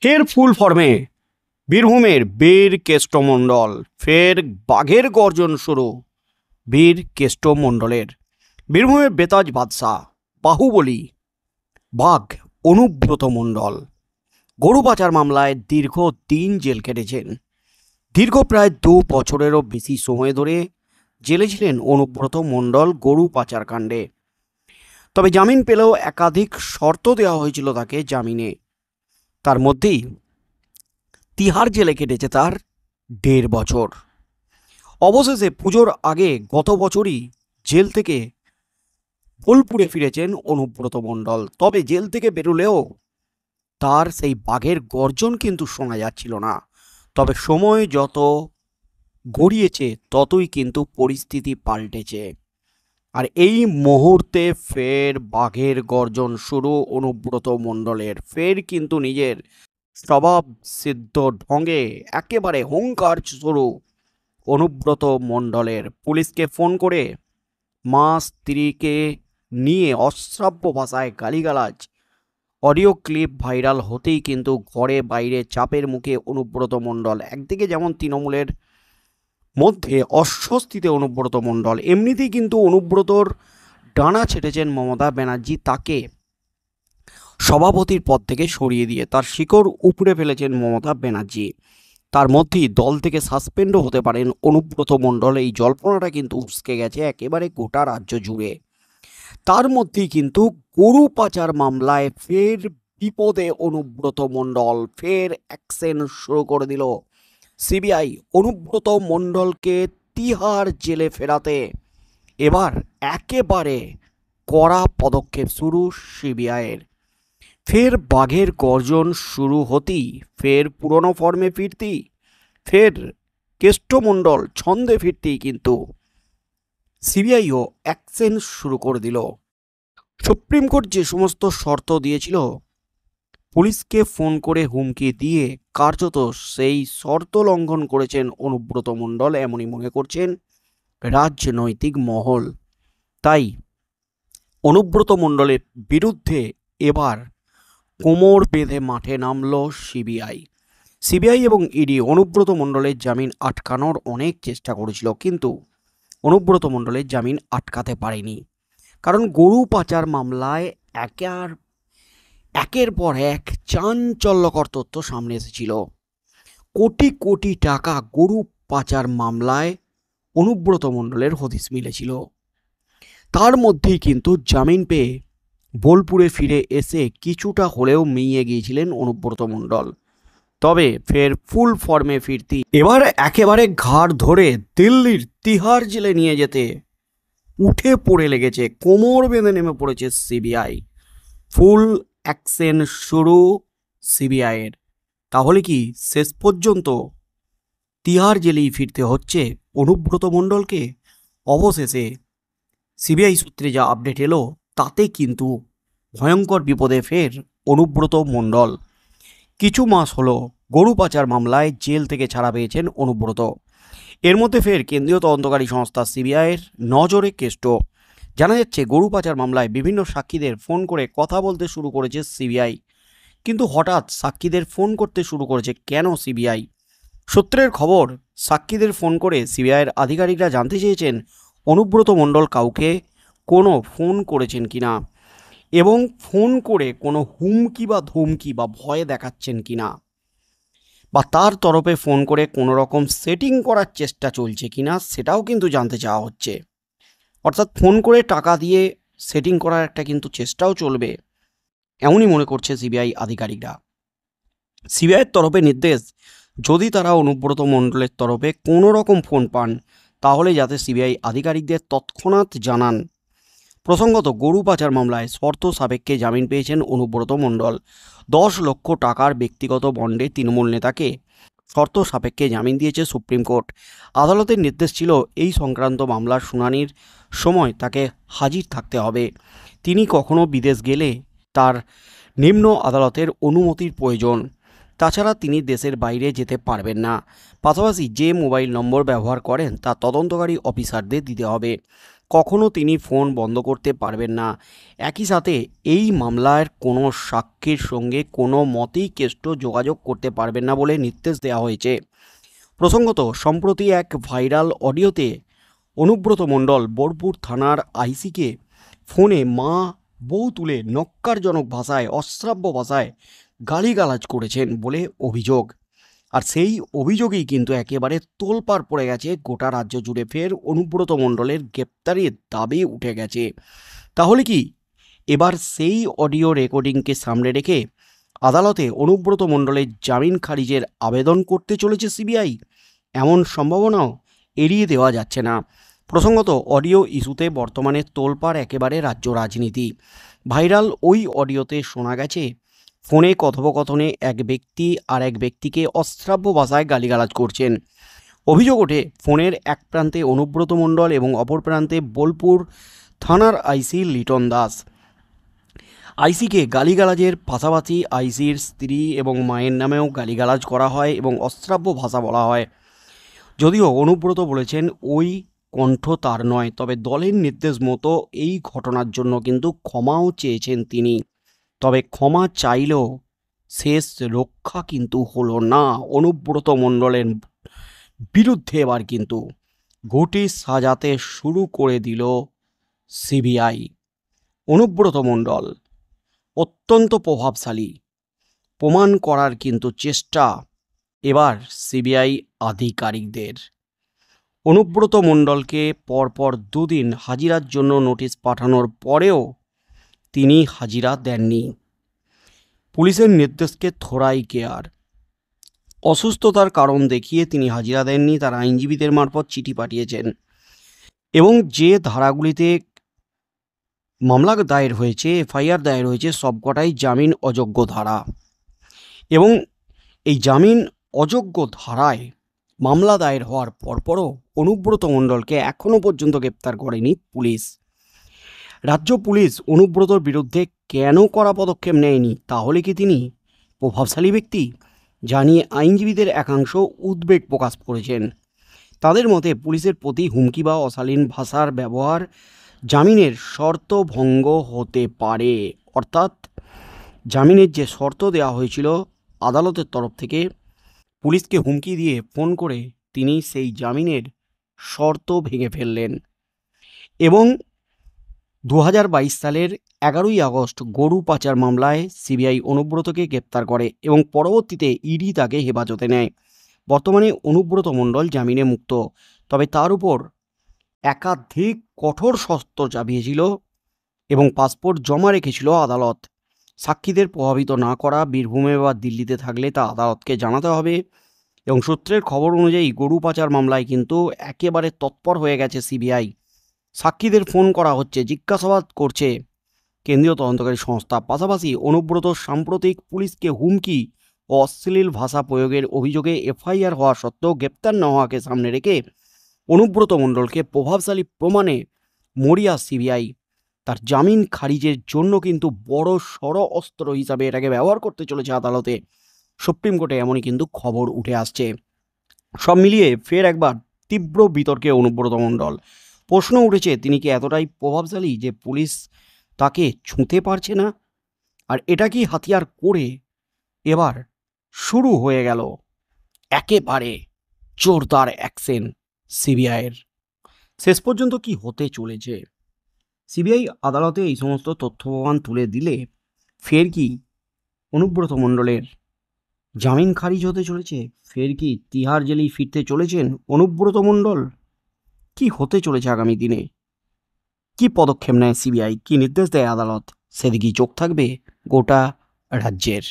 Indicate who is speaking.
Speaker 1: ফের ফুল ফর্মে বীরভূমের বীর কেষ্টমণ্ডল, ফের বাঘের গর্জন শুরু বীর কেষ্টমণ্ডলের। বীরভূমের বেতাজ বাদশাহ বাহুবলী বাঘ অনুব্রত মণ্ডল গরু পাচার মামলায় দীর্ঘ দিন জেল কেটেছেন। দীর্ঘ প্রায় 2 বছরেরও বেশি সময় ধরে জেলে ছিলেন অনুব্রত মণ্ডল গরু পাচার কাণ্ডে। তবে জামিন পেলেও একাধিক শর্ত দেওয়া হয়েছিল তাকে জামিনে। তার মধ্যেই তিহার জেলে কেটেছে তার 1.5 বছর। অবশেষে পুজোর আগে গত বছরই জেল থেকে বোলপুরে ফিরেছেন অনুব্রত মণ্ডল। তবে জেল থেকে বেরোলেও তার সেই বাঘের গর্জন কিন্তু শোনা যাচ্ছিল না। তবে সময় যত গড়িয়েছে ততই কিন্তু পরিস্থিতি পাল্টেছে, আর এই মুহূর্তে ফের বাঘের গর্জন শুরু অনুব্রত মণ্ডলের। ফের কিন্তু নিজের স্বভাব সিদ্ধ ঢঙে একেবারে হুঙ্কার শুরু অনুব্রত মণ্ডলের। পুলিশকে ফোন করে মা স্ত্রীকে নিয়ে অশ্রাব্য ভাষায় গালিগালাজ, অডিও ক্লিপ ভাইরাল হতেই কিন্তু ঘরে বাইরে চাপের মুখে অনুব্রত মণ্ডল। একদিকে যেমন তৃণমূলের মধ্যে অস্বস্তিতে অনুব্রত মণ্ডল, এমনিতেই কিন্তু অনুব্রতর ডানা ছেটেছেন মমতা ব্যানার্জি, তাকে সভাপতির পদ থেকে সরিয়ে দিয়ে তার শিকড় উপড়ে ফেলেছেন মমতা ব্যানার্জি। তার মধ্যেই দল থেকে সাসপেন্ডও হতে পারেন অনুব্রত মণ্ডল। এই জল্পনাটা কিন্তু উস্কে গেছে একেবারে গোটা রাজ্য জুড়ে। তার মধ্যেই কিন্তু গরু পাচার মামলায় ফের বিপদে অনুব্রত মণ্ডল। ফের অ্যাকশন শুরু করে দিল সিবিআই অনুব্রত মণ্ডলকে তিহার জেলে ফেরাতে। এবার একেবারে কড়া পদক্ষেপ শুরু সিবিআইয়ের। ফের বাঘের গর্জন শুরু হতেই ফের পুরনো ফর্মে ফিরতি, ফের কেষ্টমণ্ডল ছন্দে ফিরতেই কিন্তু সিবিআইও অ্যাকশন শুরু করে দিল। সুপ্রিম কোর্ট যে সমস্ত শর্ত দিয়েছিল, পুলিশকে ফোন করে হুমকি দিয়ে কার্যত সেই শর্ত লঙ্ঘন করেছেন অনুব্রত মণ্ডল, এমনই মনে করছেন রাজনৈতিক মহল। তাই অনুব্রত মণ্ডলের বিরুদ্ধে এবার কোমর বেঁধে মাঠে নামল সিবিআই। সিবিআই এবং ইডি অনুব্রত মণ্ডলের জামিন আটকানোর অনেক চেষ্টা করেছিল, কিন্তু অনুব্রত মণ্ডলের জামিন আটকাতে পারেনি। কারণ গরু পাচার মামলায় একের পর এক চাঞ্চল্যকর তথ্য সামনে এসেছিল। কোটি কোটি টাকা গরু পাচার মামলায় অনুব্রত মণ্ডলের হদিশ মিলেছিল। তার মধ্যেই কিন্তু জামিন পেয়ে বোলপুরে ফিরে এসে কিছুটা হলেও মিইয়ে গিয়েছিলেন অনুব্রত মণ্ডল। তবে ফের ফুল ফর্মে ফিরতি এবার একেবারে ঘাড় ধরে দিল্লির তিহার জেলে নিয়ে যেতে উঠে পড়ে লেগেছে, কোমর বেঁধে নেমে পড়েছে সিবিআই। ফুল অ্যাকশন শুরু সিবিআইয়ের। তাহলে কি শেষ পর্যন্ত তিহার জেলেই ফিরতে হচ্ছে অনুব্রত মণ্ডলকে? অবশেষে সিবিআই সূত্রে যা আপডেট এলো তাতে কিন্তু ভয়ঙ্কর বিপদে ফের অনুব্রত মণ্ডল। কিছু মাস হলো গরু পাচার মামলায় জেল থেকে ছাড়া পেয়েছেন অনুব্রত। এর মধ্যে ফের কেন্দ্রীয় তদন্তকারী সংস্থা সিবিআইয়ের নজরে কেষ্ট। জানা যাচ্ছে গরু পাচার মামলায় বিভিন্ন সাক্ষীদের ফোন করে কথা বলতে শুরু করেছে সিবিআই। কিন্তু হঠাৎ সাক্ষীদের ফোন করতে শুরু করেছে কেন সিবিআই? সূত্রের খবর, সাক্ষীদের ফোন করে সিবিআইয়ের আধিকারিকরা জানতে চেয়েছেন অনুব্রত মণ্ডল কাউকে কোনো ফোন করেছেন কিনা, এবং ফোন করে কোনো হুমকি বা ধমকি বা ভয় দেখাচ্ছেন কিনা, বা তার তরফে ফোন করে কোনো রকম সেটিং করার চেষ্টা চলছে কিনা সেটাও কিন্তু জানতে চাওয়া হচ্ছে। অর্থাৎ ফোন করে টাকা দিয়ে সেটিং করার একটা কিন্তু চেষ্টাও চলবে, এমনই মনে করছে সিবিআই আধিকারিকরা। সিবিআইয়ের তরফে নির্দেশ, যদি তারা অনুব্রত মণ্ডলের তরফে কোনো রকম ফোন পান তাহলে যাতে সিবিআই আধিকারিকদের তৎক্ষণাৎ জানান। প্রসঙ্গত, গরু পাচার মামলায় শর্ত সাপেক্ষে জামিন পেয়েছেন অনুব্রত মণ্ডল। 10 লক্ষ টাকার ব্যক্তিগত বন্ডে তৃণমূল নেতাকে শর্ত সাপেক্ষে জামিন দিয়েছে সুপ্রিম কোর্ট। আদালতের নির্দেশ ছিল এই সংক্রান্ত মামলার শুনানির সময় তাকে হাজির থাকতে হবে। তিনি কখনো বিদেশ গেলে তার নিম্ন আদালতের অনুমতির প্রয়োজন। তাছাড়া তিনি দেশের বাইরে যেতে পারবেন না। পাশাপাশি যে মোবাইল নম্বর ব্যবহার করেন তা তদন্তকারী অফিসারদের দিতে হবে। কখনো তিনি ফোন বন্ধ করতে পারবেন না। একই সাথে এই মামলার কোনো সাক্ষীর সঙ্গে কোনো মতেই কেষ্ট যোগাযোগ করতে পারবেন না বলে নির্দেশ দেওয়া হয়েছে। প্রসঙ্গত, সম্প্রতি এক ভাইরাল অডিওতে অনুব্রত মণ্ডল বোলপুর থানার আইসিকে ফোনে মা বউ তুলে নক্কারজনক ভাষায়, অশ্রাব্য ভাষায় গালিগালাজ করেছেন বলে অভিযোগ। আর সেই অভিযোগেই কিন্তু একেবারে তোলপাড় পড়ে গেছে গোটা রাজ্য জুড়ে। ফের অনুব্রত মণ্ডলের গ্রেপ্তারির দাবি উঠে গেছে। তাহলে কি এবার সেই অডিও রেকর্ডিংকে সামনে রেখে আদালতে অনুব্রত মণ্ডলের জামিন খারিজের আবেদন করতে চলেছে সিবিআই? এমন সম্ভাবনাও এড়িয়ে দেওয়া যাচ্ছে না। প্রসঙ্গত, অডিও ইস্যুতে বর্তমানে তোলপাড় একেবারে রাজ্য রাজনীতি। ভাইরাল ওই অডিওতে শোনা গেছে ফোনে কথোপকথনে এক ব্যক্তি আর এক ব্যক্তিকে অশ্রাব্য ভাষায় গালিগালাজ করছেন। অভিযোগ ওঠে ফোনের এক প্রান্তে অনুব্রত মণ্ডল এবং অপর প্রান্তে বোলপুর থানার আইসি লিটন দাস। আইসিকে গালিগালাজের পাশাপাশি আইসির স্ত্রী এবং মায়ের নামেও গালিগালাজ করা হয় এবং অশ্রাব্য ভাষা বলা হয়। যদিও অনুব্রত বলেছেন ওই কণ্ঠ তার নয়, তবে দলের নির্দেশ মতো এই ঘটনার জন্য কিন্তু ক্ষমাও চেয়েছেন তিনি। তবে ক্ষমা চাইলেও শেষ রক্ষা কিন্তু হলো না অনুব্রত মণ্ডলের বিরুদ্ধে। এবার কিন্তু ঘুঁটি সাজাতে শুরু করে দিল সিবিআই। অনুব্রত মণ্ডল অত্যন্ত প্রভাবশালী, প্রমাণ করার কিন্তু চেষ্টা এবার সিবিআই আধিকারিকদের। অনুব্রত মণ্ডলকে পরপর দুদিন হাজিরার জন্য নোটিশ পাঠানোর পরেও তিনি হাজিরা দেননি। পুলিশের নির্দেশকে থোড়াই কেয়ার। অসুস্থতার কারণ দেখিয়ে তিনি হাজিরা দেননি, তার আইনজীবীদের মারফত চিঠি পাঠিয়েছেন। এবং যে ধারাগুলিতে মামলা দায়ের হয়েছে, এফআইআর দায়ের হয়েছে, সবকটাই জামিন অযোগ্য ধারা। এবং এই জামিন অযোগ্য ধারায় মামলা দায়ের হওয়ার পরপরও অনুব্রত মণ্ডলকে এখনও পর্যন্ত গ্রেপ্তার করেনি পুলিশ। রাজ্য পুলিশ অনুব্রতর বিরুদ্ধে কেন কড়া পদক্ষেপ নেয়নি? তাহলে কি তিনি প্রভাবশালী ব্যক্তি? জানিয়ে আইনজীবীদের একাংশ উদ্বেগ প্রকাশ করেছেন। তাদের মতে পুলিশের প্রতি হুমকি বা অশালীন ভাষার ব্যবহার জামিনের শর্ত ভঙ্গ হতে পারে। অর্থাৎ জামিনের যে শর্ত দেওয়া হয়েছিল আদালতের তরফ থেকে, পুলিশকে হুমকি দিয়ে ফোন করে তিনি সেই জামিনের শর্ত ভেঙে ফেললেন। এবং 2022 সালের 11ই আগস্ট গরু পাচার মামলায় সিবিআই অনুব্রতকে গ্রেপ্তার করে এবং পরবর্তীতে ইডি তাকে হেফাজতে নেয়। বর্তমানে অনুব্রত মণ্ডল জামিনে মুক্ত, তবে তার উপর একাধিক কঠোর শর্ত চাপিয়েছিল এবং পাসপোর্ট জমা রেখেছিল আদালত। সাক্ষীদের প্রভাবিত না করা, বীরভূমে বা দিল্লিতে থাকলে তা আদালতকে জানাতে হবে। এবং সূত্রের খবর অনুযায়ী গরু পাচার মামলায় কিন্তু একেবারে তৎপর হয়ে গেছে সিবিআই। সাক্ষীদের ফোন করা হচ্ছে, জিজ্ঞাসাবাদ করছে কেন্দ্রীয় তদন্তকারী সংস্থা। পাশাপাশি অনুব্রত সাম্প্রতিক পুলিশকে হুমকি ও অশ্লীল ভাষা প্রয়োগের অভিযোগে এফআইআর হওয়া সত্ত্বেও গ্রেপ্তার না হওয়াকে সামনে রেখে অনুব্রত মণ্ডলকে প্রভাবশালী প্রমাণে মরিয়া সিবিআই। তার জামিন খারিজের জন্য কিন্তু বড় সড় অস্ত্র হিসাবে এটাকে ব্যবহার করতে চলেছে আদালতে। সুপ্রিম কোর্টে এমনই কিন্তু খবর উঠে আসছে। সব মিলিয়ে ফের একবার তীব্র বিতর্কে অনুব্রত মণ্ডল। প্রশ্ন উঠেছে, তিনি কি এতটাই প্রভাবশালী যে পুলিশ তাকে ছুঁতে পারছে না? আর এটা কি হাতিয়ার করে এবার শুরু হয়ে গেল একেবারে জোরদার অ্যাকশন সিবিআইয়ের? শেষ পর্যন্ত কি হতে চলেছে? সিবিআই আদালতে এই সমস্ত তথ্য প্রমাণ তুলে দিলে ফের কি অনুব্রত মণ্ডলের জামিন খারিজ হতে চলেছে? ফের কি তিহার জেলেই ফিরতে চলেছেন অনুব্রত মণ্ডল? কি হতে চলেছে আগামী দিনে? কি পদক্ষেপ নেয় সিবিআই, কি নির্দেশ দেয় আদালত, সেদিকেই চোখ থাকবে গোটা রাজ্যের।